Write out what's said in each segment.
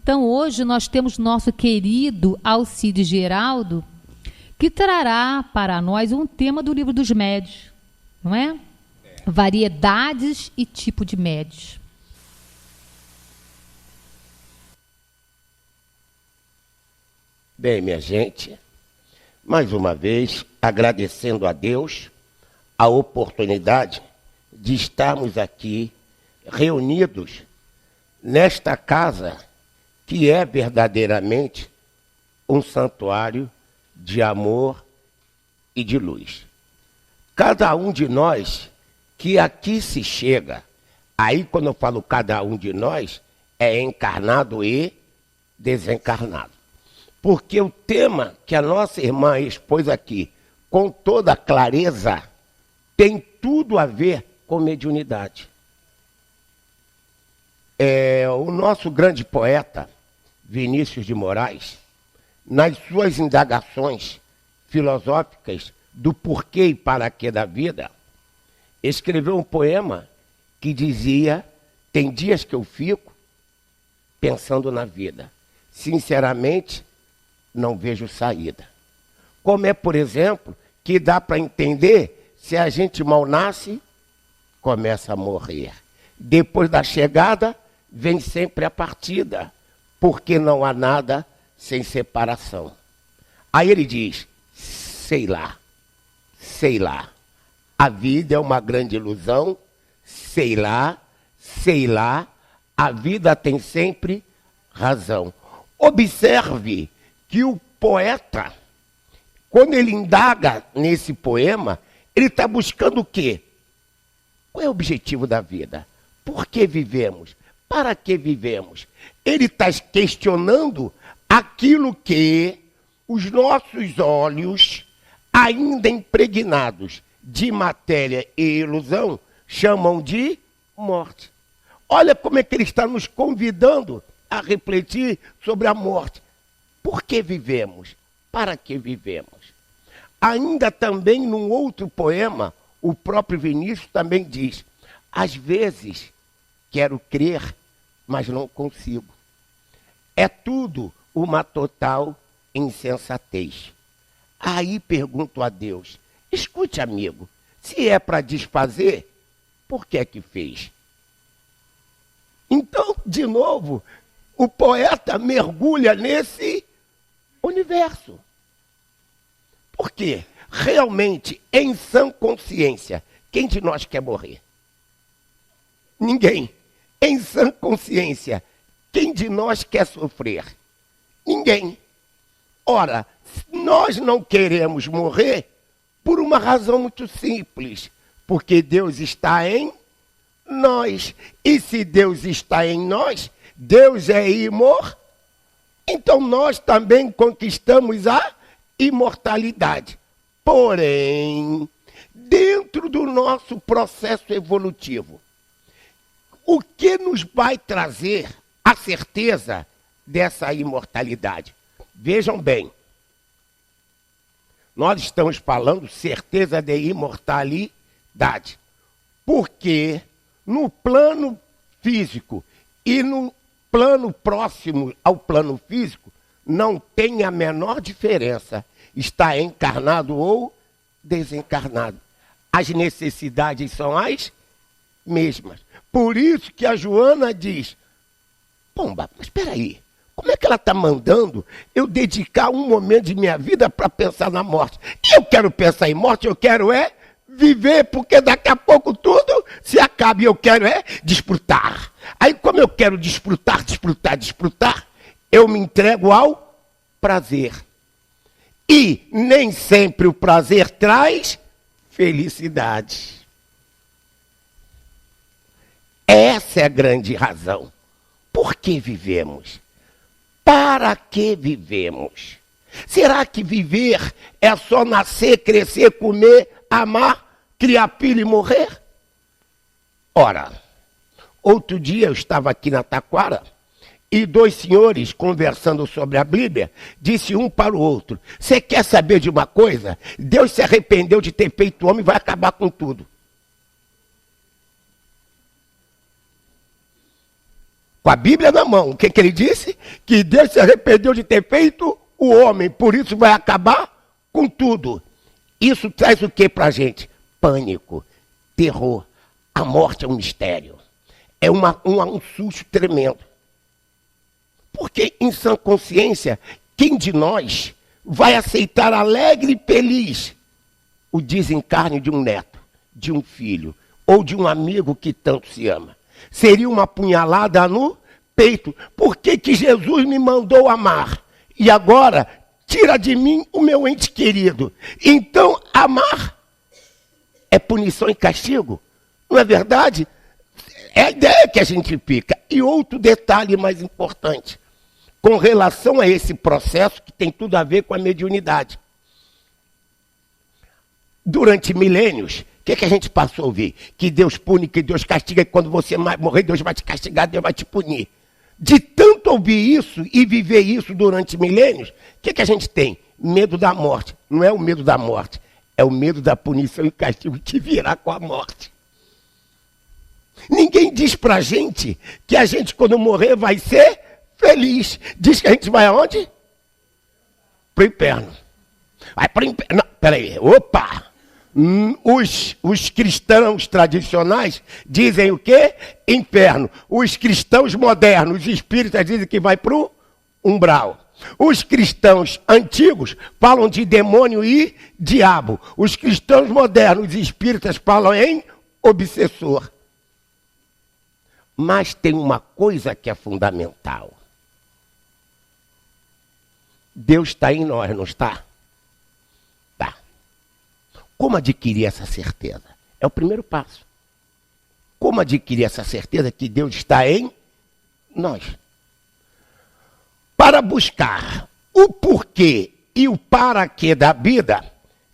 Então, hoje nós temos nosso querido Alcides Geraldo, que trará para nós um tema do livro dos médios, não é? Variedades e tipo de médios. Bem, minha gente, mais uma vez, agradecendo a Deus a oportunidade de estarmos aqui reunidos nesta casa que é verdadeiramente um santuário de amor e de luz. Cada um de nós que aqui se chega, aí quando eu falo cada um de nós, é encarnado e desencarnado. Porque o tema que a nossa irmã expôs aqui, com toda clareza, tem tudo a ver com mediunidade. O nosso grande poeta, Vinícius de Moraes, nas suas indagações filosóficas do porquê e para quê da vida, escreveu um poema que dizia: tem dias que eu fico pensando na vida. Sinceramente, não vejo saída. Como é, por exemplo, que dá para entender se a gente mal nasce, começa a morrer. Depois da chegada, vem sempre a partida, porque não há nada sem separação. Aí ele diz: sei lá, a vida é uma grande ilusão, sei lá, a vida tem sempre razão. Observe que o poeta, quando ele indaga nesse poema, ele está buscando o quê? Qual é o objetivo da vida? Por que vivemos? Para que vivemos? Ele está questionando aquilo que os nossos olhos, ainda impregnados de matéria e ilusão, chamam de morte. Olha como é que ele está nos convidando a refletir sobre a morte. Por que vivemos? Para que vivemos? Ainda também num outro poema, o próprio Vinícius também diz: às vezes quero crer, mas não consigo. É tudo uma total insensatez. Aí pergunto a Deus: escute, amigo, se é para desfazer, por que é que fez? Então, de novo, o poeta mergulha nesse universo. Por quê? Realmente, em sã consciência, quem de nós quer morrer? Ninguém. Em sã consciência, quem de nós quer sofrer? Ninguém. Ora, nós não queremos morrer por uma razão muito simples, porque Deus está em nós. E se Deus está em nós, Deus é imortal. Então nós também conquistamos a imortalidade. Porém, dentro do nosso processo evolutivo, o que nos vai trazer a certeza dessa imortalidade? Vejam bem, nós estamos falando certeza de imortalidade, porque no plano físico e no plano próximo ao plano físico, não tem a menor diferença. Está encarnado ou desencarnado. As necessidades são as mesmas. Por isso que a Joana diz: pomba, mas espera aí, como é que ela está mandando eu dedicar um momento de minha vida para pensar na morte? Eu quero pensar em morte, eu quero viver, porque daqui a pouco tudo se acaba e eu quero desfrutar. Aí como eu quero desfrutar, eu me entrego ao prazer. E nem sempre o prazer traz felicidade. Essa é a grande razão. Por que vivemos? Para que vivemos? Será que viver é só nascer, crescer, comer, amar, criar filho e morrer? Ora, outro dia eu estava aqui na Taquara e dois senhores conversando sobre a Bíblia, disse um para o outro: você quer saber de uma coisa? Deus se arrependeu de ter feito o homem e vai acabar com tudo. Com a Bíblia na mão. O que ele disse? Que Deus se arrependeu de ter feito o homem, por isso vai acabar com tudo. Isso traz o que para a gente? Pânico, terror. A morte é um mistério. É um susto tremendo. Porque em sã consciência, quem de nós vai aceitar alegre e feliz o desencarne de um neto, de um filho, ou de um amigo que tanto se ama? Seria uma punhalada no peito. Por que Jesus me mandou amar? E agora, tira de mim o meu ente querido. Então, amar é punição e castigo? Não é verdade? É a ideia que a gente fica. E outro detalhe mais importante, com relação a esse processo que tem tudo a ver com a mediunidade. Durante milênios, o que a gente passou a ouvir? Que Deus pune, que Deus castiga, e quando você morrer, Deus vai te castigar, Deus vai te punir. De tanto ouvir isso e viver isso durante milênios, o que a gente tem? Medo da morte. Não é o medo da morte, é o medo da punição e castigo que virá com a morte. Ninguém diz pra gente que a gente, quando morrer, vai ser feliz. Diz que a gente vai aonde? Pro inferno. Vai pro inferno. Não, peraí. Opa! Os cristãos tradicionais dizem o quê? Inferno. Os cristãos modernos, os espíritas, dizem que vai pro umbral. Os cristãos antigos falam de demônio e diabo. Os cristãos modernos e espíritas falam em obsessor. Mas tem uma coisa que é fundamental. Deus está em nós, não está? Tá. Como adquirir essa certeza? É o primeiro passo. Como adquirir essa certeza que Deus está em nós? Para buscar o porquê e o para quê da vida,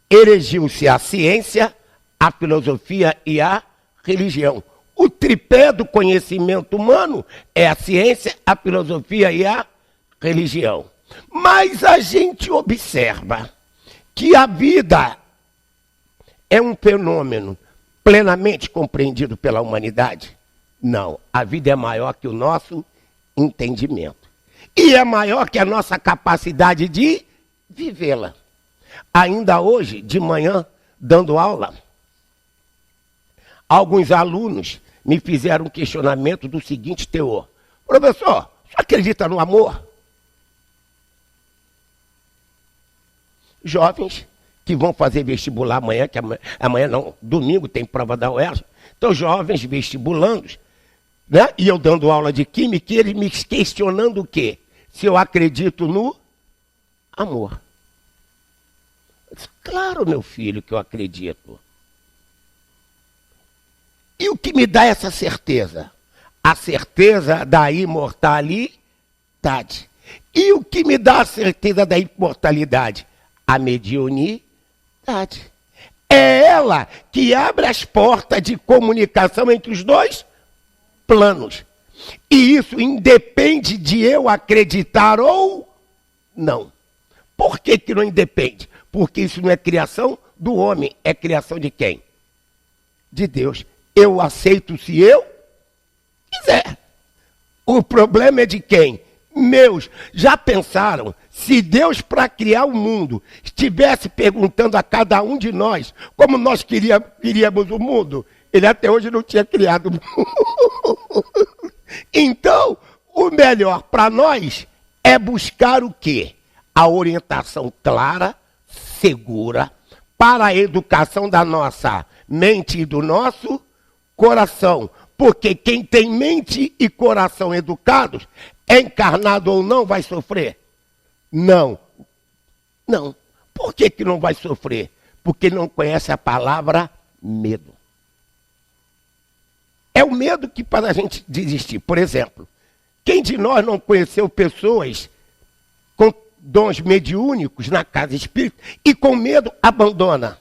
erigiu-se a ciência, a filosofia e a religião. O tripé do conhecimento humano é a ciência, a filosofia e a religião. Mas a gente observa que a vida é um fenômeno plenamente compreendido pela humanidade? Não, a vida é maior que o nosso entendimento. E é maior que a nossa capacidade de vivê-la. Ainda hoje, de manhã, dando aula, alguns alunos me fizeram um questionamento do seguinte teor. Professor, você acredita no amor? Jovens que vão fazer vestibular amanhã, amanhã não, domingo tem prova da UERJ. Então, jovens vestibulandos, né? E eu dando aula de química, e eles me questionando o quê? Se eu acredito no amor. Eu disse, claro, meu filho, que eu acredito. E o que me dá essa certeza? A certeza da imortalidade. E o que me dá a certeza da imortalidade? A mediunidade. É ela que abre as portas de comunicação entre os dois planos. E isso independe de eu acreditar ou não. Por que não independe? Porque isso não é criação do homem, é criação de quem? De Deus. Eu aceito se eu quiser. O problema é de quem? Meus. Já pensaram? Se Deus, para criar o mundo, estivesse perguntando a cada um de nós como nós queríamos o mundo, ele até hoje não tinha criado o mundo. Então, o melhor para nós é buscar o quê? A orientação clara, segura, para a educação da nossa mente e do nosso coração. Porque quem tem mente e coração educados, encarnado ou não, vai sofrer? Não. Não. Por que não vai sofrer? Porque não conhece a palavra medo. É o medo que faz a gente desistir. Por exemplo, quem de nós não conheceu pessoas com dons mediúnicos na casa espírita e com medo abandona?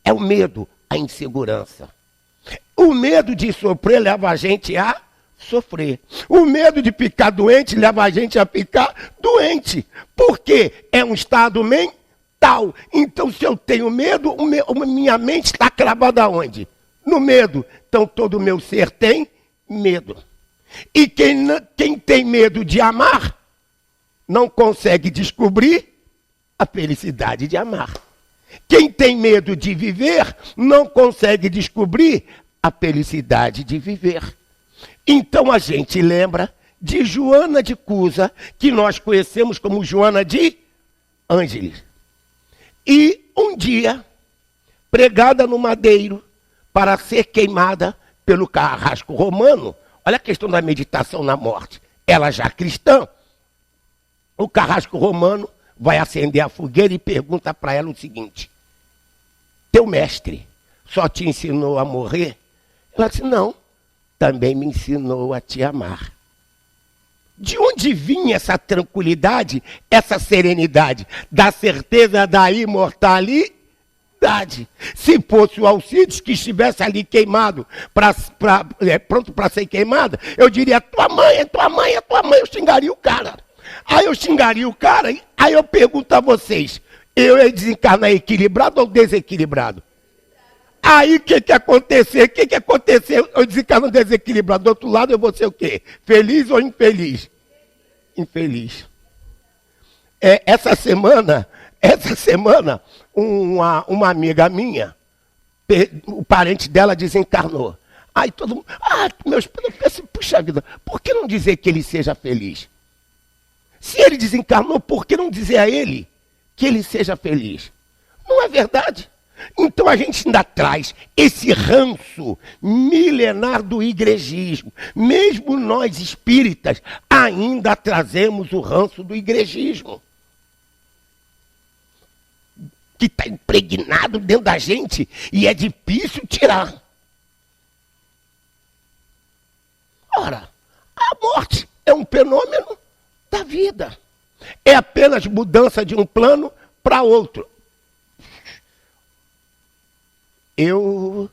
É o medo, a insegurança. O medo de sofrer leva a gente a sofrer. O medo de ficar doente leva a gente a ficar doente. Por quê? É um estado mental. Então, se eu tenho medo, minha mente está cravada aonde? No medo. Então, todo o meu ser tem Medo. E quem tem medo de amar, não consegue descobrir a felicidade de amar. Quem tem medo de viver, não consegue descobrir a felicidade de viver. Então a gente lembra de Joana de Cusa, que nós conhecemos como Joana de Ângeles. E um dia, pregada no madeiro para ser queimada pelo carrasco romano, olha a questão da meditação na morte. Ela já cristã, o carrasco romano vai acender a fogueira e pergunta para ela o seguinte: teu mestre só te ensinou a morrer? Ela disse: não, também me ensinou a te amar. De onde vinha essa tranquilidade, essa serenidade? Da certeza da imortalidade. Se fosse o Alcides que estivesse ali queimado, pronto para ser queimado, eu diria: tua mãe, é tua mãe, é tua mãe. Eu xingaria o cara. Aí eu xingaria o cara, aí eu pergunto a vocês: eu ia desencarnar equilibrado ou desequilibrado? Aí o que aconteceu? O que aconteceu? Eu desencarno desequilibrado. Do outro lado eu vou ser o quê? Feliz ou infeliz? Infeliz. Essa semana, uma amiga minha, o parente dela desencarnou. Aí todo mundo, meus pais, eu pensei, puxa vida, por que não dizer que ele seja feliz? Se ele desencarnou, por que não dizer a ele que ele seja feliz? Não é verdade? Então a gente ainda traz esse ranço milenar do igrejismo. Mesmo nós espíritas ainda trazemos o ranço do igrejismo, que está impregnado dentro da gente e é difícil tirar. Ora, a morte é um fenômeno da vida. É apenas mudança de um plano para outro. Eu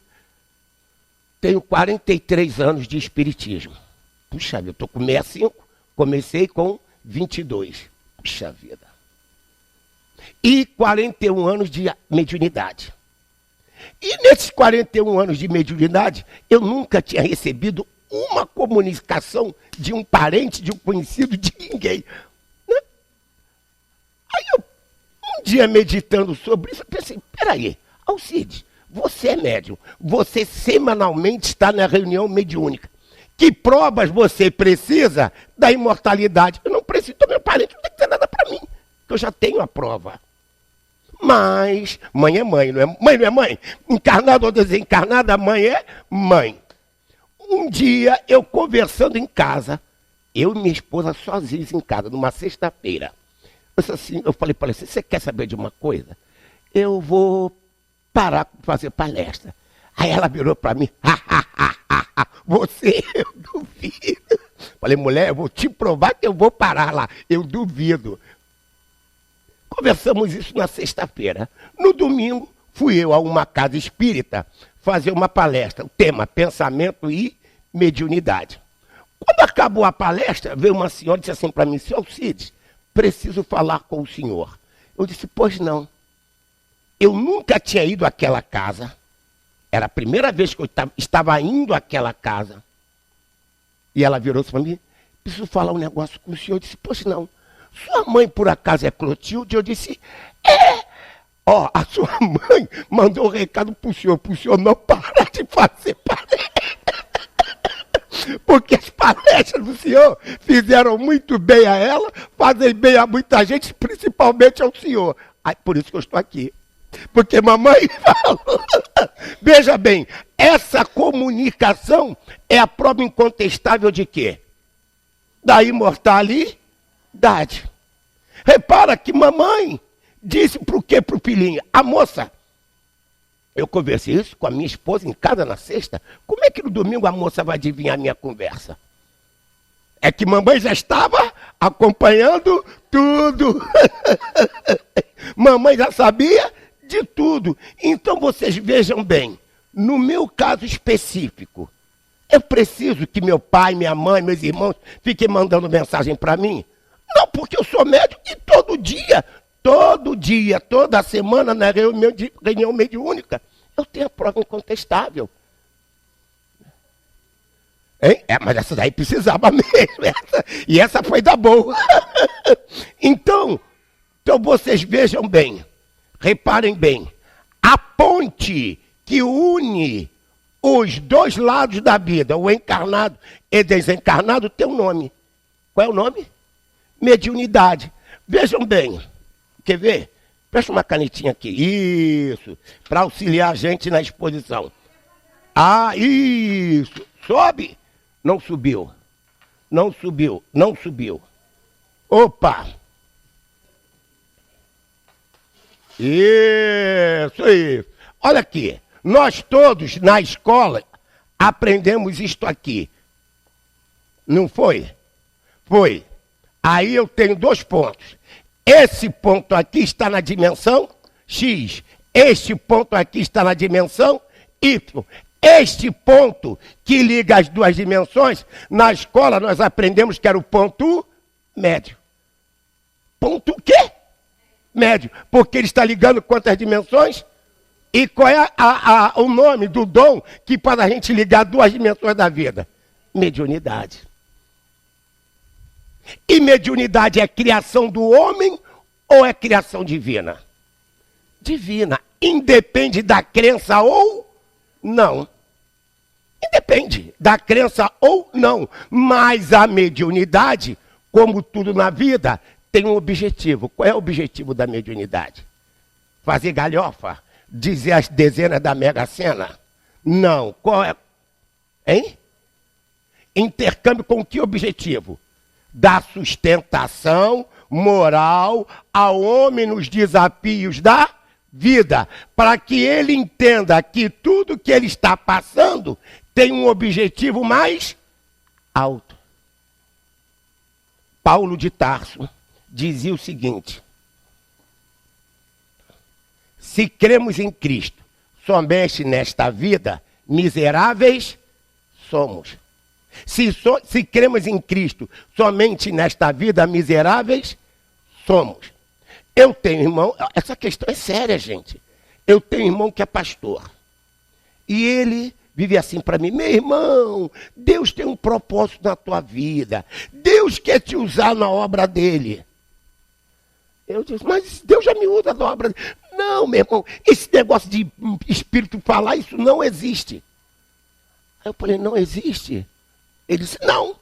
tenho 43 anos de espiritismo. Puxa vida, eu estou com 65, comecei com 22. Puxa vida. E 41 anos de mediunidade. E nesses 41 anos de mediunidade, eu nunca tinha recebido uma comunicação de um parente, de um conhecido, de ninguém. Né? Aí eu, um dia meditando sobre isso, eu pensei: peraí, Alcides, você é médium, você semanalmente está na reunião mediúnica. Que provas você precisa da imortalidade? Eu não preciso do meu parente, não tem que ter nada para mim, que eu já tenho a prova. Mas mãe é mãe, não é mãe, não é mãe? Encarnada ou desencarnada, mãe é mãe. Um dia, eu conversando em casa, eu e minha esposa sozinhos em casa, numa sexta-feira. Eu falei para ela assim: você quer saber de uma coisa? Eu vou parar de fazer palestra. Aí ela virou para mim: você, eu duvido. Falei: mulher, eu vou te provar que eu vou parar lá. Eu duvido. Conversamos isso na sexta-feira. No domingo, fui eu a uma casa espírita fazer uma palestra. O tema: pensamento e mediunidade. Quando acabou a palestra, veio uma senhora e disse assim para mim: senhor Alcides, preciso falar com o senhor. Eu disse: pois não. Eu nunca tinha ido àquela casa. Era a primeira vez que eu estava indo àquela casa. E ela virou-se para mim: preciso falar um negócio com o senhor. Eu disse: pois não. Sua mãe, por acaso, é Clotilde? Eu disse: é. A sua mãe mandou um recado para o senhor não parar de fazer palestra. Porque as palestras do senhor fizeram muito bem a ela, fazem bem a muita gente, principalmente ao senhor. Por isso que eu estou aqui. Porque mamãe falou. Veja bem, essa comunicação é a prova incontestável de quê? Da imortalidade. Repara que mamãe disse para o quê para o filhinho? A moça, eu conversei isso com a minha esposa em casa na sexta. Como é que no domingo a moça vai adivinhar a minha conversa? É que mamãe já estava acompanhando tudo. Mamãe já sabia de tudo. Então vocês vejam bem, no meu caso específico, eu preciso que meu pai, minha mãe, meus irmãos fiquem mandando mensagem para mim? Não, porque eu sou médium e todo dia, toda semana, na reunião mediúnica, eu tenho a prova incontestável. Hein? Mas essa daí precisava mesmo. E essa foi da boa. Então vocês vejam bem, reparem bem. A ponte que une os dois lados da vida, o encarnado e desencarnado, tem um nome. Qual é o nome? Mediunidade. Vejam bem. Quer ver? Presta uma canetinha aqui. Isso. Para auxiliar a gente na exposição. Ah, isso. Sobe. Não subiu. Não subiu. Não subiu. Opa. Isso. Olha aqui. Nós todos na escola aprendemos isto aqui. Não foi? Foi. Aí eu tenho 2 pontos. Esse ponto aqui está na dimensão X. Este ponto aqui está na dimensão Y. Este ponto que liga as duas dimensões, na escola nós aprendemos que era o ponto médio. Ponto o quê? Médio. Porque ele está ligando quantas dimensões? E qual é o nome do dom que faz a gente ligar 2 dimensões da vida? Mediunidade. E mediunidade é criação do homem ou é criação divina? Divina. Independe da crença ou não. Independe da crença ou não. Mas a mediunidade, como tudo na vida, tem um objetivo. Qual é o objetivo da mediunidade? Fazer galhofa? Dizer as dezenas da Mega Sena? Não. Qual é? Hein? Intercâmbio com que objetivo? Dar sustentação moral ao homem nos desafios da vida, para que ele entenda que tudo que ele está passando tem um objetivo mais alto. Paulo de Tarso dizia o seguinte: se cremos em Cristo somente nesta vida, miseráveis somos. Se cremos em Cristo somente nesta vida, miseráveis somos. Eu tenho irmão, essa questão é séria, gente. Eu tenho irmão que é pastor. E ele vive assim para mim: meu irmão, Deus tem um propósito na tua vida. Deus quer te usar na obra dele. Eu disse: mas Deus já me usa na obra dele. Não, meu irmão, esse negócio de espírito falar, isso não existe. Aí eu falei: não existe? Ele disse: não,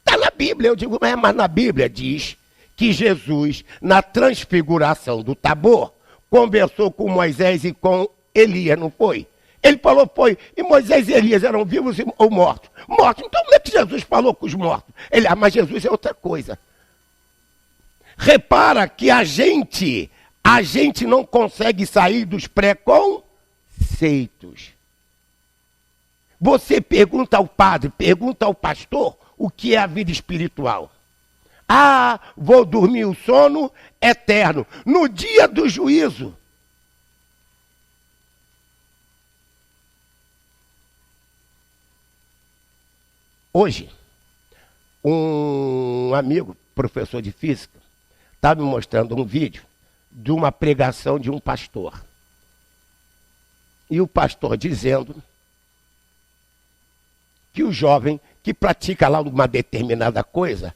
está na Bíblia. Eu digo: mas na Bíblia diz que Jesus, na transfiguração do Tabor, conversou com Moisés e com Elias, não foi? Ele falou: foi. E Moisés e Elias eram vivos ou mortos? Mortos. Então como é que Jesus falou com os mortos? Ele: mas Jesus é outra coisa. Repara que a gente não consegue sair dos preconceitos. Você pergunta ao padre, pergunta ao pastor o que é a vida espiritual. Ah, vou dormir o sono eterno no dia do juízo. Hoje, um amigo, professor de física, estava me mostrando um vídeo de uma pregação de um pastor. E o pastor dizendo que o jovem que pratica lá uma determinada coisa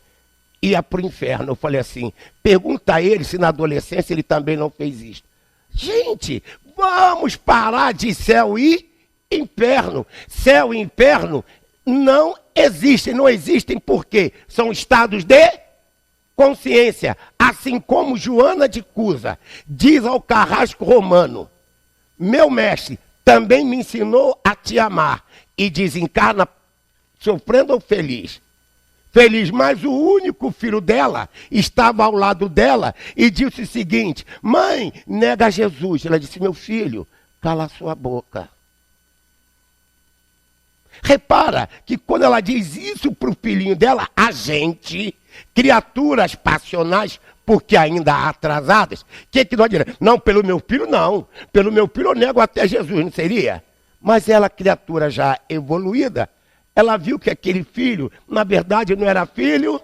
ia para o inferno. Eu falei assim: pergunta a ele se na adolescência ele também não fez isso. Gente, vamos parar de céu e inferno. Céu e inferno não existem porque são estados de consciência. Assim como Joana de Cusa diz ao carrasco romano: meu mestre também me ensinou a te amar, e desencarna sofrendo ou feliz? Feliz, mas o único filho dela estava ao lado dela e disse o seguinte: mãe, nega Jesus. Ela disse: meu filho, cala sua boca. Repara que quando ela diz isso para o filhinho dela, a gente, criaturas passionais, porque ainda há atrasadas, o que nós diremos? Não, pelo meu filho não. Pelo meu filho eu nego até Jesus, não seria? Mas ela, criatura já evoluída, ela viu que aquele filho, na verdade, não era filho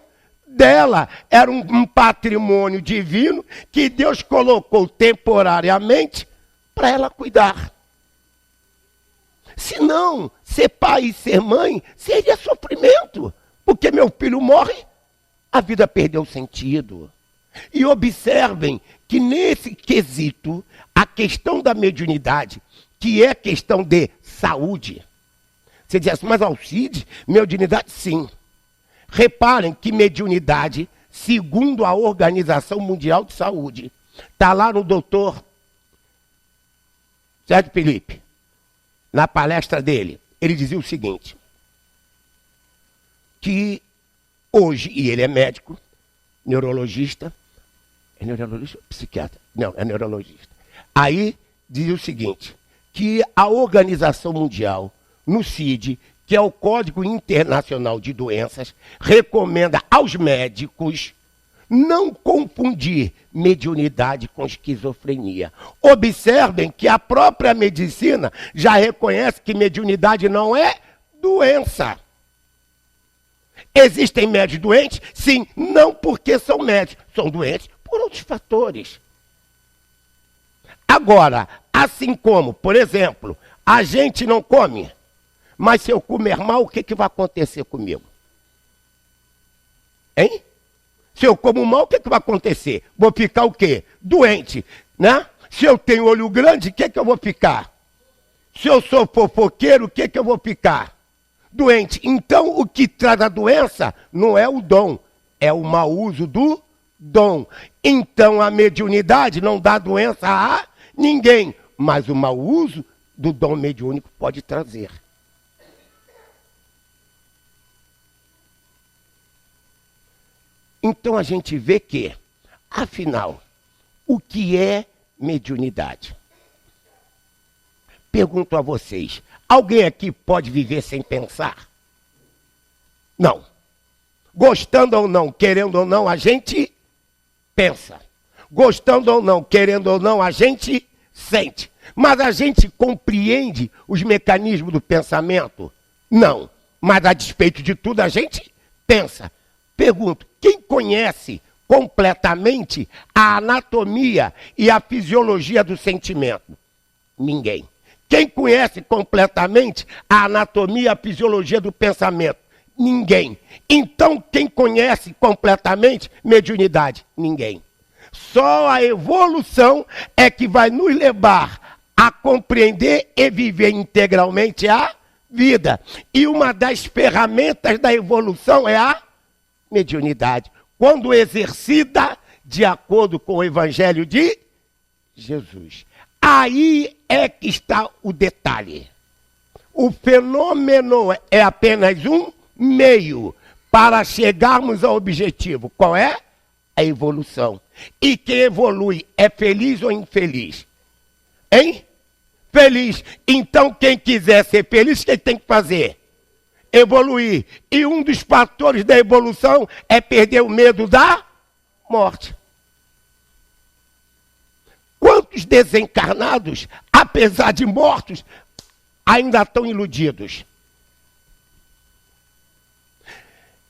dela. Era um patrimônio divino que Deus colocou temporariamente para ela cuidar. Senão, ser pai e ser mãe seria sofrimento. Porque meu filho morre, a vida perdeu sentido. E observem que nesse quesito, a questão da mediunidade, que é questão de saúde. Você diz assim, mas Alcide, mediunidade? Sim. Reparem que mediunidade, segundo a Organização Mundial de Saúde, está lá no doutor Sérgio Felipe, na palestra dele, ele dizia o seguinte, que hoje, e ele é médico, neurologista, é neurologista ou psiquiatra? Não, é neurologista. Aí dizia o seguinte, que a Organização Mundial, no CID, que é o Código Internacional de Doenças, recomenda aos médicos não confundir mediunidade com esquizofrenia. Observem que a própria medicina já reconhece que mediunidade não é doença. Existem médios doentes? Sim, não porque são médicos, são doentes por outros fatores. Agora, assim como, por exemplo, a gente não come, mas se eu comer mal, o que vai acontecer comigo? Hein? Se eu como mal, o que vai acontecer? Vou ficar o quê? Doente, né? Se eu tenho olho grande, o que eu vou ficar? Se eu sou fofoqueiro, o que eu vou ficar? Doente. Então, o que traz a doença não é o dom, é o mau uso do dom. Então, a mediunidade não dá doença a ninguém, mas o mau uso do dom mediúnico pode trazer. Então, a gente vê que, afinal, o que é mediunidade? Pergunto a vocês, alguém aqui pode viver sem pensar? Não. Gostando ou não, querendo ou não, a gente pensa. Gostando ou não, querendo ou não, a gente sente. Mas a gente compreende os mecanismos do pensamento? Não. Mas a despeito de tudo, a gente pensa. Pergunto, quem conhece completamente a anatomia e a fisiologia do sentimento? Ninguém. Quem conhece completamente a anatomia e a fisiologia do pensamento? Ninguém. Então, quem conhece completamente mediunidade? Ninguém. Só a evolução é que vai nos levar a compreender e viver integralmente a vida. E uma das ferramentas da evolução é a mediunidade, quando exercida de acordo com o Evangelho de Jesus. Aí é que está o detalhe. O fenômeno é apenas um meio para chegarmos ao objetivo. Qual é? A evolução. E quem evolui é feliz ou infeliz? Hein? Feliz. Então quem quiser ser feliz, o que tem que fazer? Evoluir. E um dos fatores da evolução é perder o medo da morte. Quantos desencarnados, apesar de mortos, ainda estão iludidos?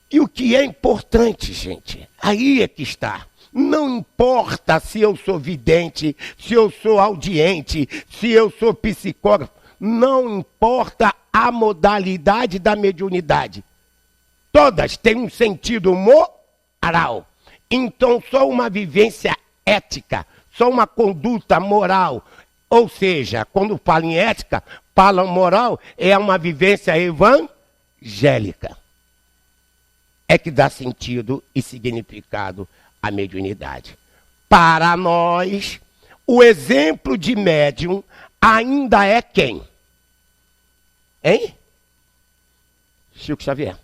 E o que é importante, gente, aí é que está. Não importa se eu sou vidente, se eu sou audiente, se eu sou psicógrafo, não importa a modalidade da mediunidade. Todas têm um sentido moral. Então, só uma vivência ética, só uma conduta moral. Ou seja, quando fala em ética, fala moral, é uma vivência evangélica. É que dá sentido e significado à mediunidade. Para nós, o exemplo de médium ainda é quem? Hein? Chico Xavier.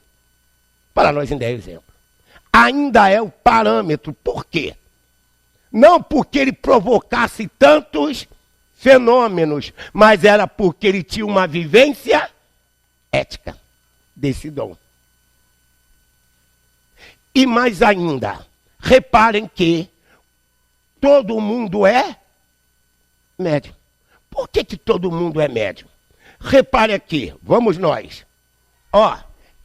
Para nós ainda é exemplo. Ainda é o parâmetro. Por quê? Não porque ele provocasse tantos fenômenos, mas era porque ele tinha uma vivência ética desse dom. E mais ainda, reparem que todo mundo é médium. Por que todo mundo é médium? Repare aqui, vamos nós. Ó,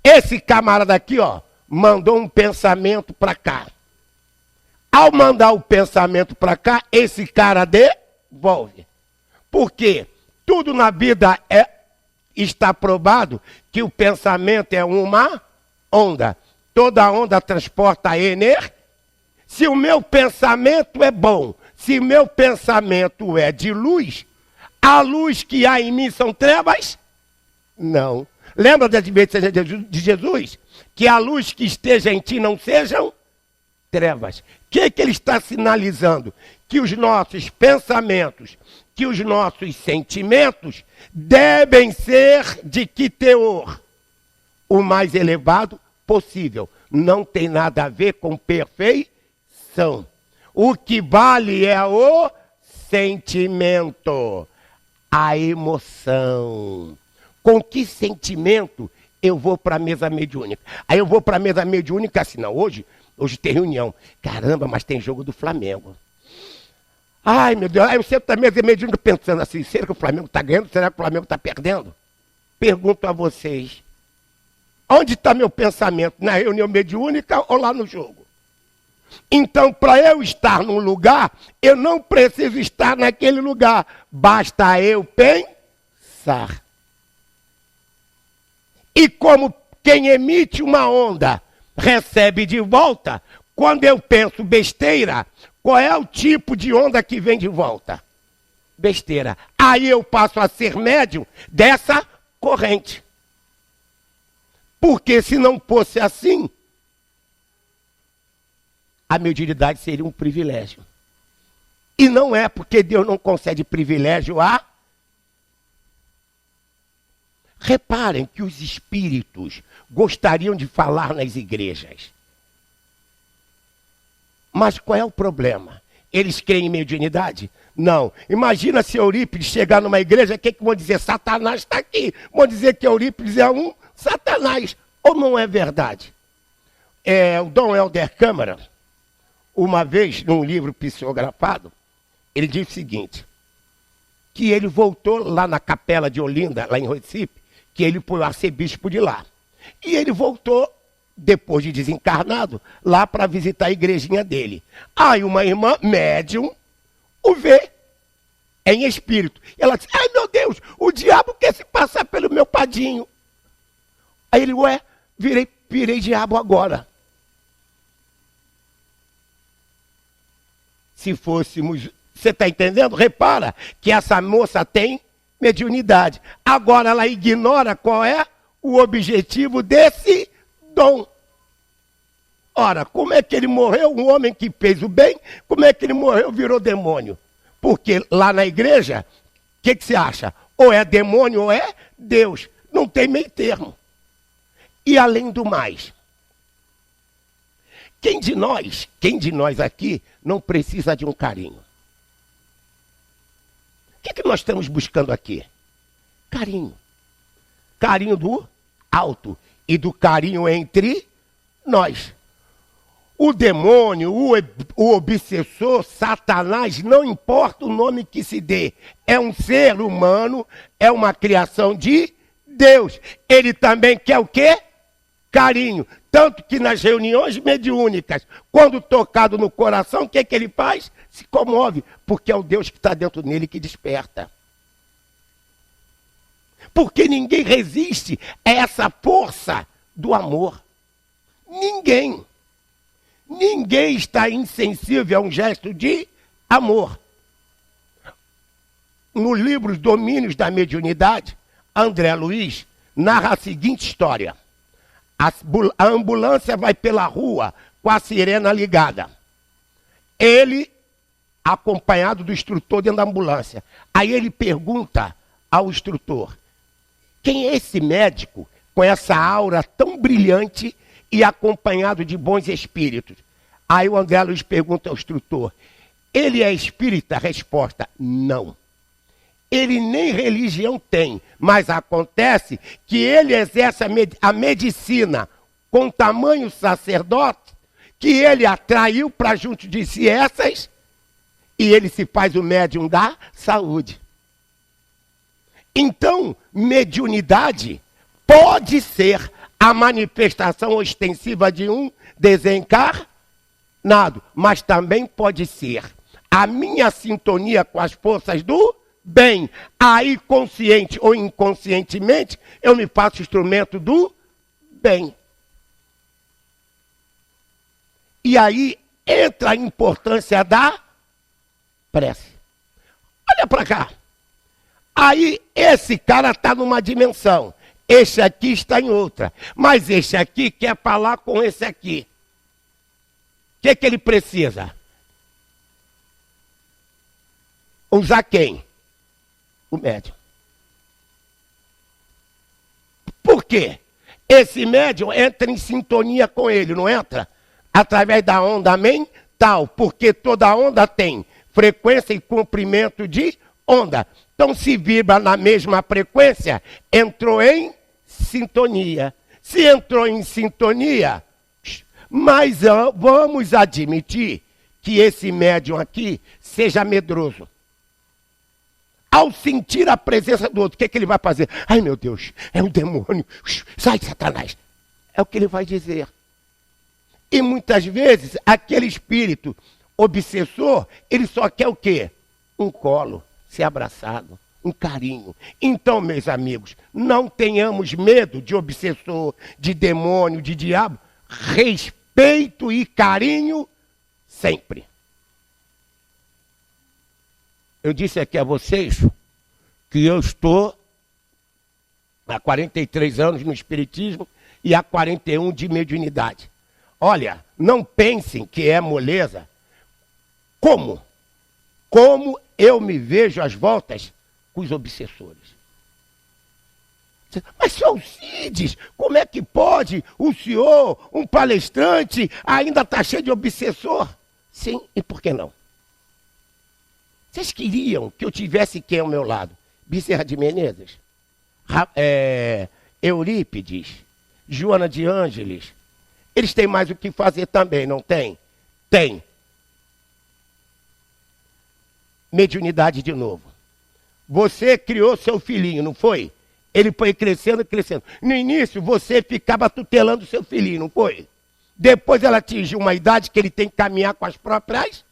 esse camarada aqui, ó, mandou um pensamento para cá. Ao mandar o pensamento para cá, esse cara devolve. Porque tudo na vida é está provado que o pensamento é uma onda. Toda onda transporta energia. Se o meu pensamento é bom, se o meu pensamento é de luz, a luz que há em mim são trevas? Não. Lembra da advertência de Jesus? Que a luz que esteja em ti não sejam trevas. O que ele está sinalizando? Que os nossos pensamentos, que os nossos sentimentos devem ser de que teor? O mais elevado possível. Não tem nada a ver com perfeição. O que vale é o sentimento, a emoção. Com que sentimento eu vou para a mesa mediúnica? Aí eu vou para a mesa mediúnica assim, não, hoje tem reunião. Caramba, mas tem jogo do Flamengo. Ai, meu Deus, aí eu sento na mesa mediúnica pensando assim, será que o Flamengo está ganhando? Será que o Flamengo está perdendo? Pergunto a vocês, onde está meu pensamento? Na reunião mediúnica ou lá no jogo? Então, para eu estar num lugar, eu não preciso estar naquele lugar. Basta eu pensar. E como quem emite uma onda recebe de volta, quando eu penso besteira, qual é o tipo de onda que vem de volta? Besteira. Aí eu passo a ser médium dessa corrente. Porque se não fosse assim, a mediunidade seria um privilégio. E não é porque Deus não concede privilégio a... Reparem que os espíritos gostariam de falar nas igrejas. Mas qual é o problema? Eles creem em mediunidade? Não. Imagina se Eurípides chegar numa igreja, o que vão dizer? Satanás está aqui. Vão dizer que Eurípides é um Satanás. Ou não é verdade? O Dom Helder Câmara, uma vez, num livro psicografado, ele diz o seguinte, que ele voltou lá na capela de Olinda, lá em Recife, que ele foi o arcebispo de lá. E ele voltou, depois de desencarnado, lá para visitar a igrejinha dele. Aí uma irmã médium o vê em espírito. E ela diz, ai meu Deus, o diabo quer se passar pelo meu padrinho. Aí ele, virei diabo agora. Se fôssemos... Você está entendendo? Repara que essa moça tem mediunidade. Agora ela ignora qual é o objetivo desse dom. Ora, como é que ele morreu? Um homem que fez o bem, como é que ele morreu, virou demônio? Porque lá na igreja, o que você acha? Ou é demônio ou é Deus. Não tem meio termo. E além do mais, quem de nós aqui não precisa de um carinho? O que nós estamos buscando aqui? Carinho. Carinho do alto e do carinho entre nós. O demônio, o obsessor, Satanás, não importa o nome que se dê. É um ser humano, é uma criação de Deus. Ele também quer o quê? Carinho. Tanto que nas reuniões mediúnicas, quando tocado no coração, o que ele faz? Se comove, porque é o Deus que está dentro dele que desperta. Porque ninguém resiste a essa força do amor. Ninguém. Ninguém está insensível a um gesto de amor. No livro Domínios da Mediunidade, André Luiz narra a seguinte história. A ambulância vai pela rua com a sirena ligada. Ele, acompanhado do instrutor dentro da ambulância. Aí ele pergunta ao instrutor, quem é esse médico com essa aura tão brilhante e acompanhado de bons espíritos? Aí o André Luiz pergunta ao instrutor, ele é espírita? Resposta, não. Ele nem religião tem, mas acontece que ele exerce a medicina com tamanho sacerdote que ele atraiu para junto de si essas e ele se faz o médium da saúde. Então, mediunidade pode ser a manifestação ostensiva de um desencarnado, mas também pode ser a minha sintonia com as forças do bem. Aí, consciente ou inconscientemente, eu me faço instrumento do bem. E aí entra a importância da prece. Olha para cá. Aí esse cara está numa dimensão. Esse aqui está em outra. Mas esse aqui quer falar com esse aqui. O que ele precisa? Usar quem? O médium. Por quê? Esse médium entra em sintonia com ele, não entra? Através da onda mental, porque toda onda tem frequência e comprimento de onda. Então, se vibra na mesma frequência, entrou em sintonia. Se entrou em sintonia, mas vamos admitir que esse médium aqui seja medroso. Ao sentir a presença do outro, o que ele vai fazer? Ai, meu Deus, é um demônio. Sai, Satanás. É o que ele vai dizer. E muitas vezes, aquele espírito obsessor, ele só quer o quê? Um colo, ser abraçado, um carinho. Então, meus amigos, não tenhamos medo de obsessor, de demônio, de diabo. Respeito e carinho sempre. Eu disse aqui a vocês que eu estou há 43 anos no espiritismo e há 41 de mediunidade. Olha, não pensem que é moleza. Como? Como eu me vejo às voltas com os obsessores. Mas, senhor Alcides, como é que pode o senhor, um palestrante, ainda está cheio de obsessor? Sim, e por que não? Vocês queriam que eu tivesse quem ao meu lado? Bezerra de Menezes, Eurípides, Joana de Ângeles. Eles têm mais o que fazer também, não tem? Tem. Mediunidade de novo. Você criou seu filhinho, não foi? Ele foi crescendo, crescendo. No início, você ficava tutelando seu filhinho, não foi? Depois ela atingiu uma idade que ele tem que caminhar com as próprias.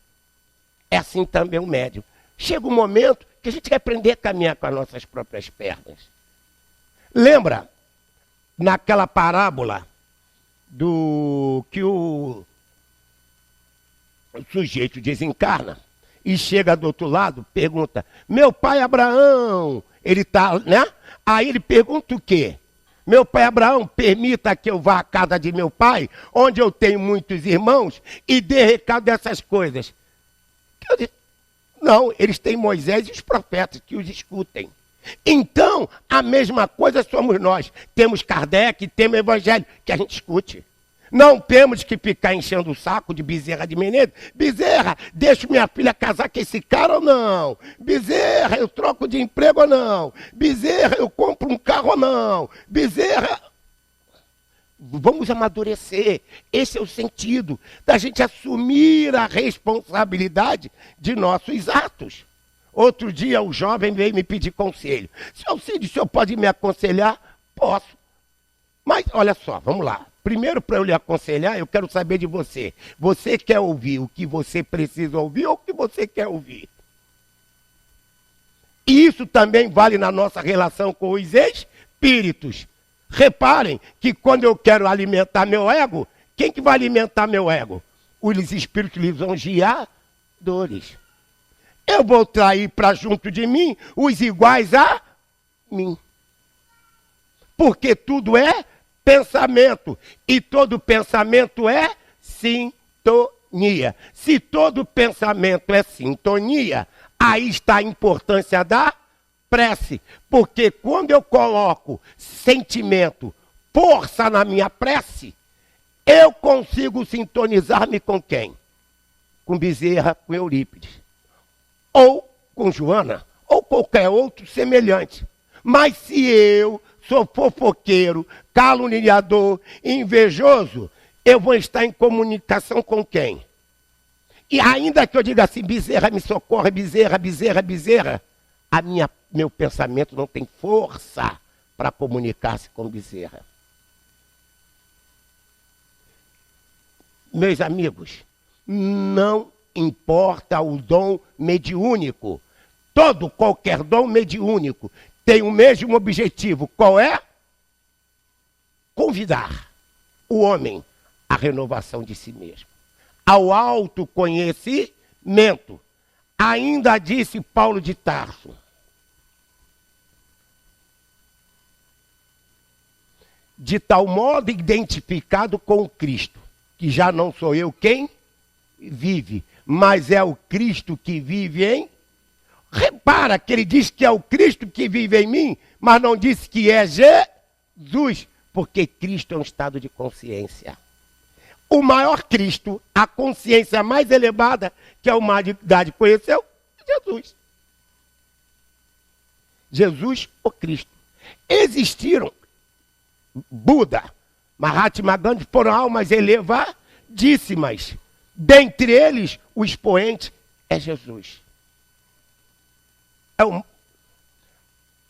É assim também o médium. Chega um momento que a gente quer aprender a caminhar com as nossas próprias pernas. Lembra naquela parábola do que o sujeito desencarna e chega do outro lado, pergunta, meu pai Abraão, ele está, né? Aí ele pergunta o quê? Meu pai Abraão, permita que eu vá à casa de meu pai, onde eu tenho muitos irmãos, e dê recado dessas coisas. Eu disse, não, eles têm Moisés e os profetas que os escutem. Então, a mesma coisa somos nós. Temos Kardec, temos Evangelho, que a gente escute. Não temos que ficar enchendo o saco de Bezerra de Menezes. Bezerra, deixo minha filha casar com esse cara ou não? Bezerra, eu troco de emprego ou não? Bezerra, eu compro um carro ou não? Bezerra... Vamos amadurecer. Esse é o sentido da gente assumir a responsabilidade de nossos atos. Outro dia o jovem veio me pedir conselho. Senhor Alcides, o senhor pode me aconselhar? Posso. Mas olha só, vamos lá. Primeiro, para eu lhe aconselhar, eu quero saber de você. Você quer ouvir o que você precisa ouvir ou o que você quer ouvir? E isso também vale na nossa relação com os espíritos. Reparem que quando eu quero alimentar meu ego, quem que vai alimentar meu ego? Os espíritos lisonjeadores. Eu vou trair para junto de mim os iguais a mim. Porque tudo é pensamento. E todo pensamento é sintonia. Se todo pensamento é sintonia, aí está a importância da prece. Porque quando eu coloco sentimento, força na minha prece, eu consigo sintonizar-me com quem? Com Bezerra, com Eurípides. Ou com Joana, ou qualquer outro semelhante. Mas se eu sou fofoqueiro, caluniador, invejoso, eu vou estar em comunicação com quem? E ainda que eu diga assim, Bezerra me socorre, Bezerra, Bezerra, Bezerra, meu pensamento não tem força para comunicar-se com Bezerra. Meus amigos, não importa o dom mediúnico. todo qualquer dom mediúnico tem o mesmo objetivo. Qual é? Convidar o homem à renovação de si mesmo, ao autoconhecimento. Ainda disse Paulo de Tarso: de tal modo identificado com o Cristo, que já não sou eu quem vive, mas é o Cristo que vive em... Repara que ele diz que é o Cristo que vive em mim, mas não disse que é Jesus, porque Cristo é um estado de consciência. O maior Cristo, a consciência mais elevada que a humanidade conheceu, é Jesus. Jesus, o Cristo. Existiram Buda, Mahatma Gandhi, foram almas elevadíssimas. Dentre eles, o expoente é Jesus.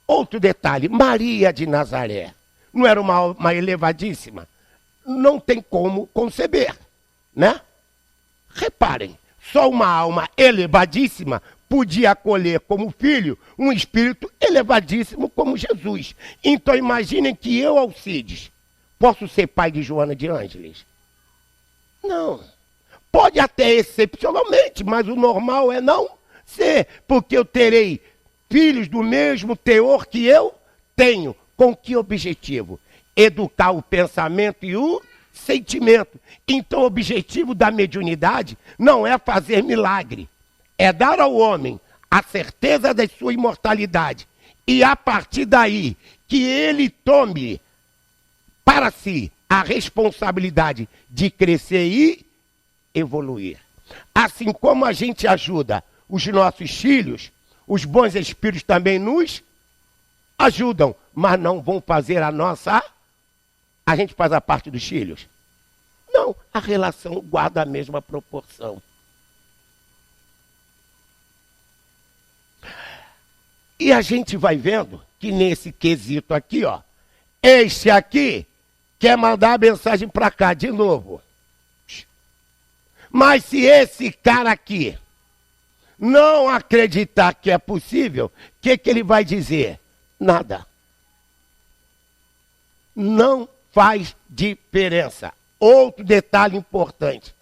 Outro detalhe, Maria de Nazaré não era uma alma elevadíssima? Não tem como conceber, né? Reparem, só uma alma elevadíssima podia acolher como filho um espírito elevadíssimo como Jesus. Então imaginem que eu, Alcides, posso ser pai de Joana de Ângeles? Não. Pode até excepcionalmente, mas o normal é não ser, porque eu terei filhos do mesmo teor que eu tenho. Com que objetivo? Educar o pensamento e o sentimento. Então o objetivo da mediunidade não é fazer milagre, é dar ao homem a certeza da sua imortalidade. E a partir daí, que ele tome para si a responsabilidade de crescer e evoluir. Assim como a gente ajuda os nossos filhos, os bons espíritos também nos ajudam, mas não vão fazer a nossa... A gente faz a parte dos filhos? Não, a relação guarda a mesma proporção. E a gente vai vendo que nesse quesito aqui, ó, este aqui quer mandar a mensagem para cá de novo. Mas se esse cara aqui não acreditar que é possível, o que ele vai dizer? Nada. Não faz diferença. Outro detalhe importante.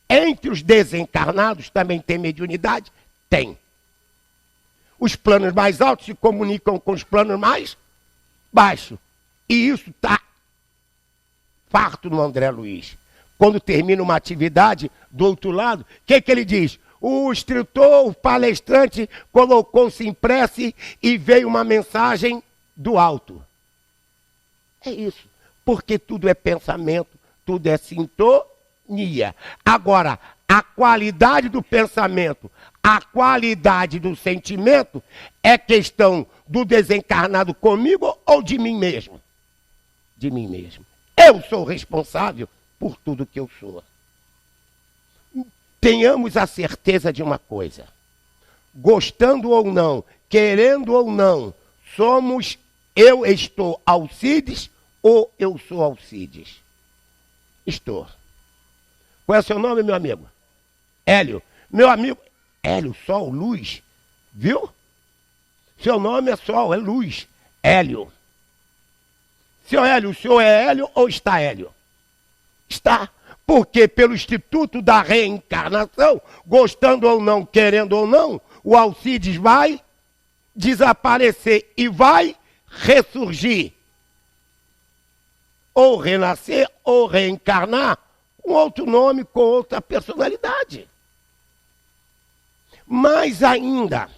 Entre os desencarnados também tem mediunidade? Tem. Os planos mais altos se comunicam com os planos mais baixos. E isso está farto no André Luiz. Quando termina uma atividade, do outro lado, o que ele diz? O instrutor, o palestrante, colocou-se em prece e veio uma mensagem do alto. É isso. Porque tudo é pensamento, tudo é sintonia. Agora, a qualidade do pensamento, a qualidade do sentimento é questão do desencarnado comigo ou de mim mesmo? De mim mesmo. Eu sou responsável por tudo que eu sou. Tenhamos a certeza de uma coisa. Gostando ou não, querendo ou não, eu estou Alcides ou eu sou Alcides? Estou. Qual é o seu nome, meu amigo? Hélio. Meu amigo, Hélio, Sol, Luz. Viu? Seu nome é Sol, é Luz. Hélio. Seu Hélio, o senhor é Hélio ou está Hélio? Está. Porque pelo Instituto da Reencarnação, gostando ou não, querendo ou não, o Alcides vai desaparecer e vai ressurgir. Ou renascer, ou reencarnar, com outro nome, com outra personalidade. Mais ainda,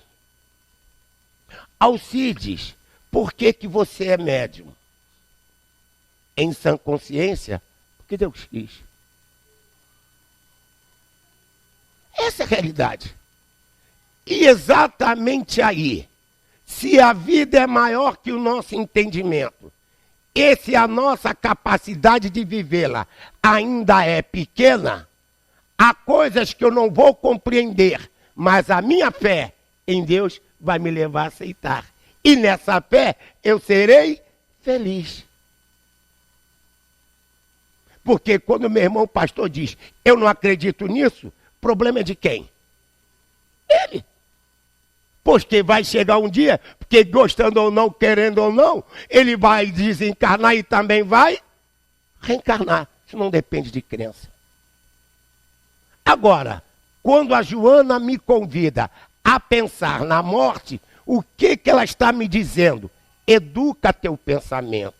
Alcides, por que você é médium? Em sã consciência, porque Deus quis. Essa é a realidade. E exatamente aí, se a vida é maior que o nosso entendimento, e se a nossa capacidade de vivê-la ainda é pequena, há coisas que eu não vou compreender, mas a minha fé em Deus vai me levar a aceitar. E nessa fé eu serei feliz. Porque quando meu irmão pastor diz, eu não acredito nisso, problema é de quem? Ele. Porque vai chegar um dia, porque gostando ou não, querendo ou não, ele vai desencarnar e também vai reencarnar. Isso não depende de crença. Agora, quando a Joana me convida a pensar na morte, o que ela está me dizendo? Educa teu pensamento,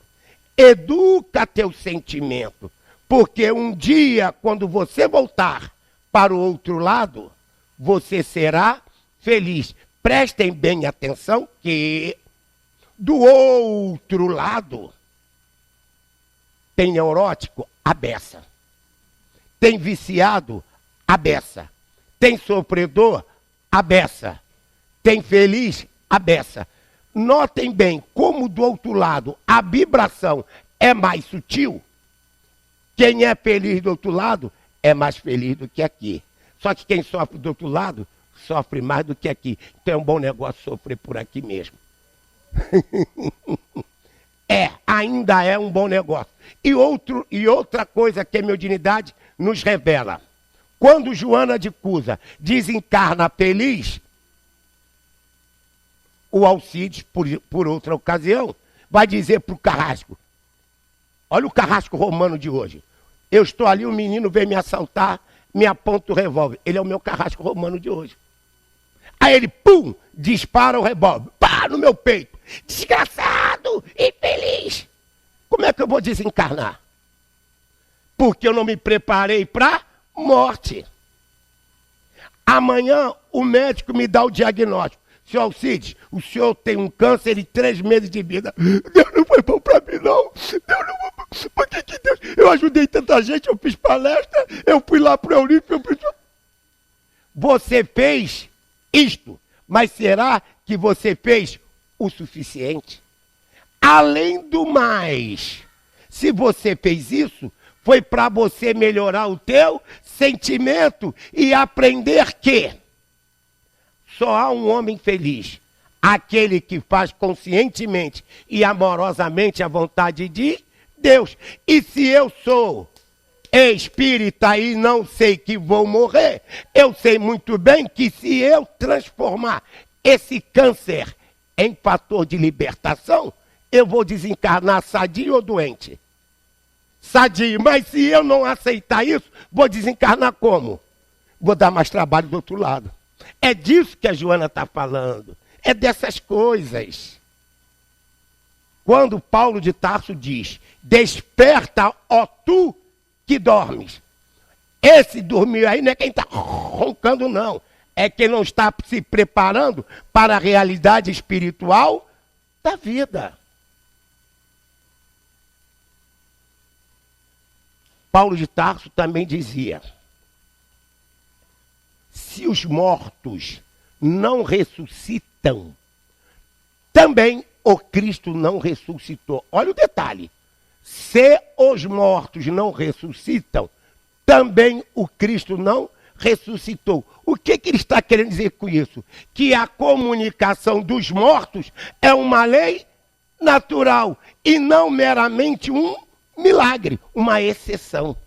educa teu sentimento, porque um dia, quando você voltar para o outro lado, você será feliz. Prestem bem atenção que do outro lado tem neurótico a beça, tem viciado a beça, tem sofredor a beça, tem feliz a beça. Notem bem como do outro lado a vibração é mais sutil. Quem é feliz do outro lado é mais feliz do que aqui. Só que quem sofre do outro lado sofre mais do que aqui. Então é um bom negócio sofrer por aqui mesmo. Ainda é um bom negócio. E outra coisa que a mediunidade nos revela. Quando Joana de Cusa desencarna feliz, o Alcides, por outra ocasião, vai dizer para o carrasco, olha o carrasco romano de hoje. Eu estou ali, o menino vem me assaltar, me aponta o revólver. Ele é o meu carrasco romano de hoje. Aí ele, pum, dispara o revólver, pá, no meu peito. Desgraçado, infeliz. Como é que eu vou desencarnar? Porque eu não me preparei para morte. Amanhã o médico me dá o diagnóstico. Senhor Alcides, o senhor tem um câncer de 3 meses de vida. Deus não foi bom para mim, não. Deus não foi. Por que Deus? Eu ajudei tanta gente, eu fiz palestra, eu fui lá para o Eurípides, eu fiz... Você fez isto, mas será que você fez o suficiente? Além do mais, se você fez isso, foi para você melhorar o teu sentimento e aprender que só há um homem feliz, aquele que faz conscientemente e amorosamente a vontade de Deus. E se eu sou espírita e não sei que vou morrer, eu sei muito bem que se eu transformar esse câncer em fator de libertação, eu vou desencarnar sadio ou doente? Sadio, mas se eu não aceitar isso, vou desencarnar como? Vou dar mais trabalho do outro lado. É disso que a Joana está falando. É dessas coisas. Quando Paulo de Tarso diz, desperta, ó tu que dormes. Esse dormir aí não é quem está roncando, não. É quem não está se preparando para a realidade espiritual da vida. Paulo de Tarso também dizia, se os mortos não ressuscitam, também o Cristo não ressuscitou. Olha o detalhe. Se os mortos não ressuscitam, também o Cristo não ressuscitou. O que ele está querendo dizer com isso? Que a comunicação dos mortos é uma lei natural e não meramente um milagre, uma exceção.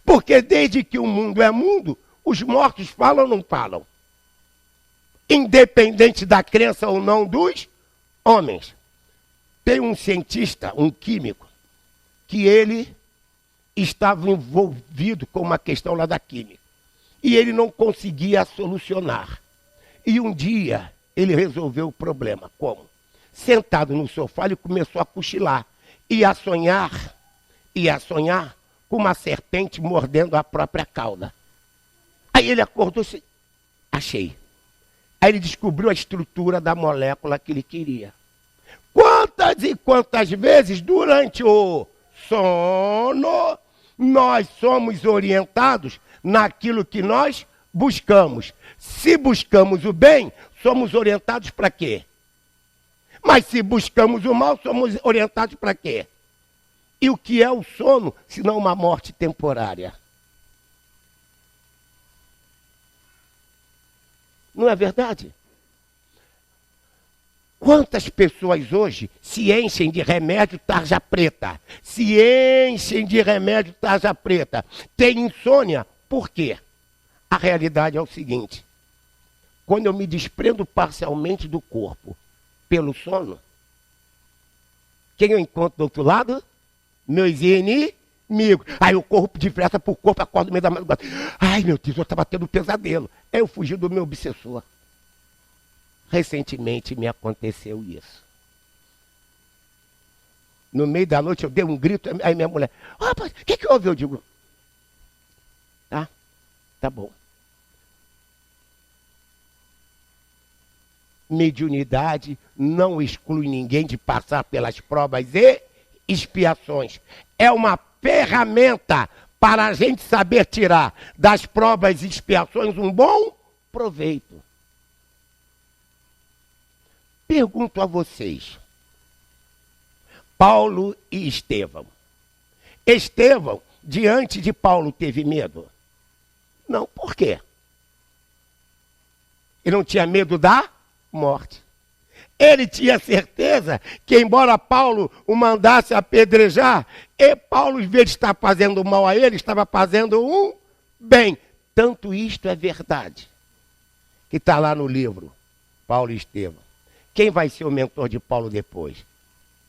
Porque desde que o mundo é mundo, os mortos falam ou não falam? Independente da crença ou não dos homens. Tem um cientista, um químico, que ele estava envolvido com uma questão lá da química. E ele não conseguia solucionar. E um dia ele resolveu o problema. Como? Sentado no sofá, ele começou a cochilar. E a sonhar com uma serpente mordendo a própria cauda. Aí ele acordou e disse, achei. Aí ele descobriu a estrutura da molécula que ele queria. Quantas e quantas vezes durante o sono nós somos orientados naquilo que nós buscamos. Se buscamos o bem, somos orientados para quê? Mas se buscamos o mal, somos orientados para quê? E o que é o sono, senão uma morte temporária? Não é verdade? Quantas pessoas hoje se enchem de remédio tarja preta? Se enchem de remédio tarja preta. Tem insônia. Por quê? A realidade é o seguinte. quando eu me desprendo parcialmente do corpo pelo sono, quem eu encontro do outro lado? Meus inimigos. Aí o corpo depressa pro corpo, acorda no meio da madrugada. Ai, meu Deus, eu estava tendo um pesadelo. Aí eu fugi do meu obsessor. Recentemente me aconteceu isso. No meio da noite eu dei um grito, aí minha mulher, rapaz, o que houve? Eu digo, tá bom. Mediunidade não exclui ninguém de passar pelas provas e expiações. É uma ferramenta para a gente saber tirar das provas e expiações um bom proveito. Pergunto a vocês, Paulo e Estevão. Estevão, diante de Paulo, teve medo? Não, por quê? Ele não tinha medo da morte. Ele tinha certeza que, embora Paulo o mandasse apedrejar, Paulo, em vez de estar fazendo mal a ele, estava fazendo um bem. Tanto isto é verdade, que está lá no livro, Paulo e Estevão. Quem vai ser o mentor de Paulo depois?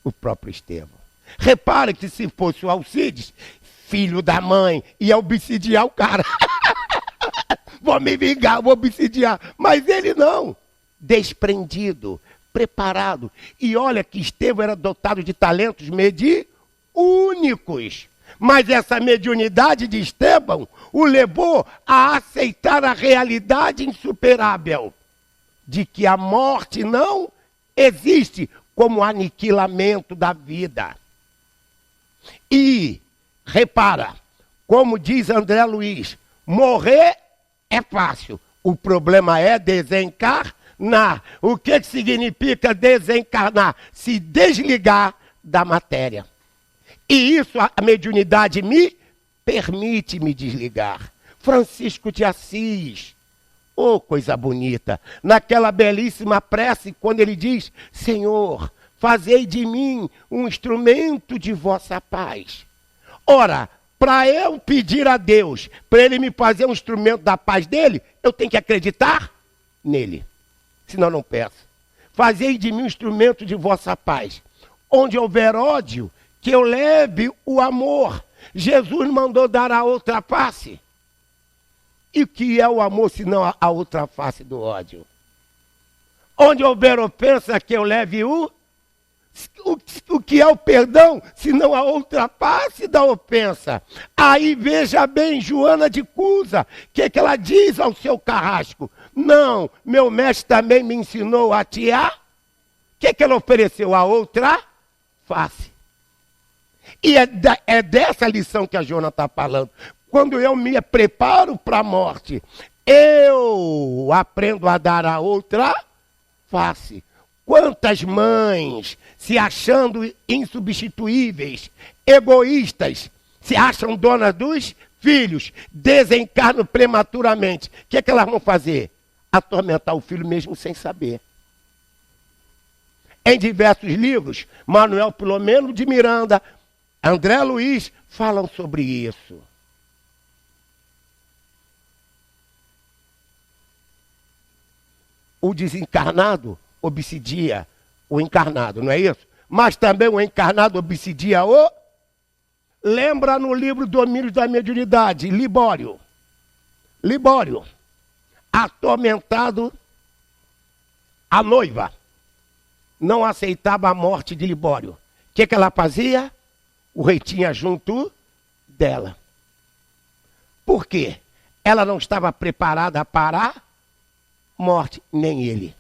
O próprio Estevão. Repare que se fosse o Alcides, filho da mãe, ia obsidiar o cara. Vou me vingar, vou obsidiar. Mas ele não. Desprendido, preparado. E olha que Estevão era dotado de talentos mediúnicos. Mas essa mediunidade de Estevão o levou a aceitar a realidade insuperável de que a morte não existe como aniquilamento da vida. E, repara, como diz André Luiz, morrer é fácil. O problema é desencarnar. O que significa desencarnar? Se desligar da matéria. E isso a mediunidade me permite me desligar. Francisco de Assis, oh, coisa bonita, naquela belíssima prece, quando ele diz, Senhor, fazei de mim um instrumento de vossa paz. Ora, para eu pedir a Deus, para ele me fazer um instrumento da paz dele, eu tenho que acreditar nele. Senão não peço. Fazei de mim um instrumento de vossa paz. Onde houver ódio, que eu leve o amor. Jesus mandou dar a outra face. E o que é o amor, senão a outra face do ódio? Onde houver ofensa, que eu leve o que é o perdão, senão a outra face da ofensa. Aí veja bem, Joana de Cusa, o que ela diz ao seu carrasco? Não, meu mestre também me ensinou a tiar. O que ela ofereceu? A outra face. E é dessa lição que a Joana está falando. Quando eu me preparo para a morte, eu aprendo a dar a outra face. Quantas mães, se achando insubstituíveis, egoístas, se acham donas dos filhos, desencarnam prematuramente. O que elas vão fazer? Atormentar o filho mesmo sem saber. Em diversos livros, Manuel Filomeno de Miranda, André Luiz, falam sobre isso. O desencarnado obsidia o encarnado, não é isso? Mas também o encarnado obsidia o... Lembra no livro Domínios da Mediunidade, Libório. Libório, atormentado, a noiva não aceitava a morte de Libório. O que ela fazia? O rei tinha junto dela. Por quê? Ela não estava preparada para a morte, nem ele.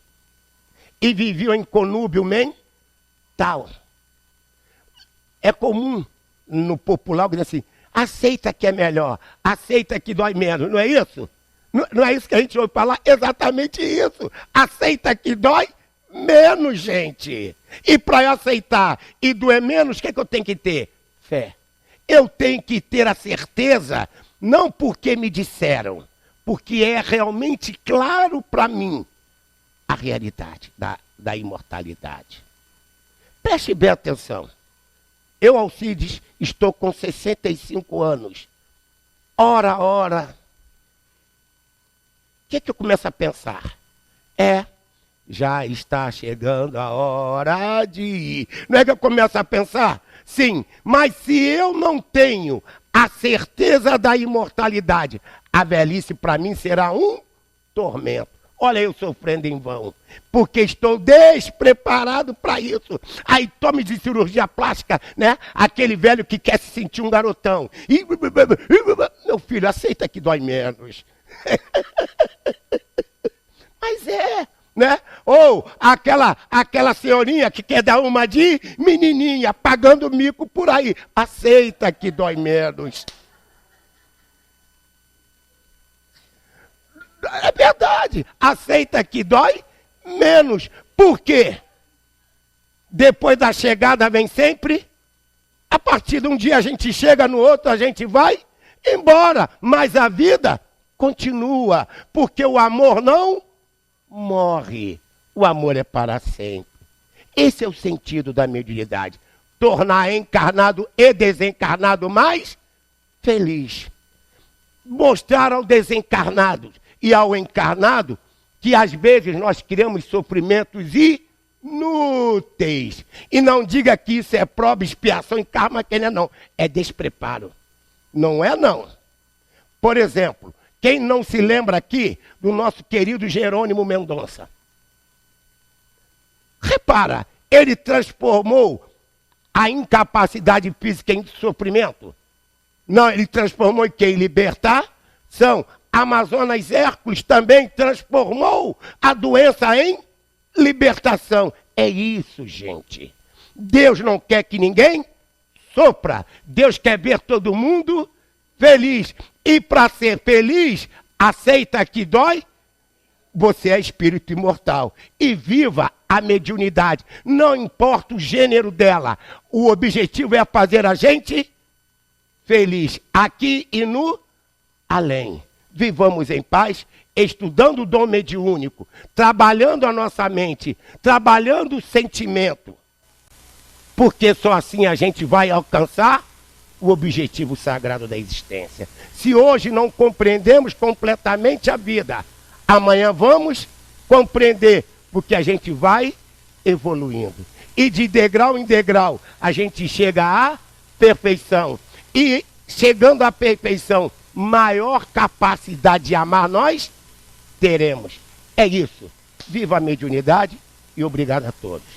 E viviam em conúbio mental. É comum no popular dizer assim, aceita que é melhor, aceita que dói menos, não é isso? Não é isso que a gente ouve falar? Exatamente isso. Aceita que dói menos, gente. E para eu aceitar e doer menos, o que eu tenho que ter? Fé. Eu tenho que ter a certeza, não porque me disseram, porque é realmente claro para mim a realidade da imortalidade. Preste bem atenção. Eu, Alcides, estou com 65 anos. Ora. O que eu começo a pensar? Já está chegando a hora de ir. Não é que eu começo a pensar? Sim, mas se eu não tenho a certeza da imortalidade, a velhice para mim será um tormento. Olha eu sofrendo em vão, porque estou despreparado para isso. Aí tome de cirurgia plástica, né? Aquele velho que quer se sentir um garotão. E, meu filho, aceita que dói menos. Mas né? Ou aquela senhorinha que quer dar uma de menininha, pagando mico por aí. Aceita que dói menos. É verdade. Aceita que dói menos. Por quê? Depois da chegada vem sempre. A partir de um dia a gente chega, no outro a gente vai embora. Mas a vida continua. Porque o amor não morre. O amor é para sempre. Esse é o sentido da mediunidade. Tornar encarnado e desencarnado mais feliz. Mostrar ao desencarnado e ao encarnado que às vezes nós criamos sofrimentos inúteis. E não diga que isso é prova, expiação e karma, que não. É despreparo. Não é não. Por exemplo, quem não se lembra aqui do nosso querido Jerônimo Mendonça? Repara, ele transformou a incapacidade física em sofrimento. Não, ele transformou em quê? Em libertação. Amazonas Hércules também transformou a doença em libertação. É isso, gente. Deus não quer que ninguém sofra. Deus quer ver todo mundo feliz. E para ser feliz, aceita que dói. Você é espírito imortal. E viva a mediunidade. Não importa o gênero dela. O objetivo é fazer a gente feliz. Aqui e no além. Vivamos em paz, estudando o dom mediúnico, trabalhando a nossa mente, trabalhando o sentimento. Porque só assim a gente vai alcançar o objetivo sagrado da existência. Se hoje não compreendemos completamente a vida, amanhã vamos compreender, porque a gente vai evoluindo. E de degrau em degrau, a gente chega à perfeição. E chegando à perfeição, maior capacidade de amar nós teremos. É isso. Viva a mediunidade e obrigado a todos.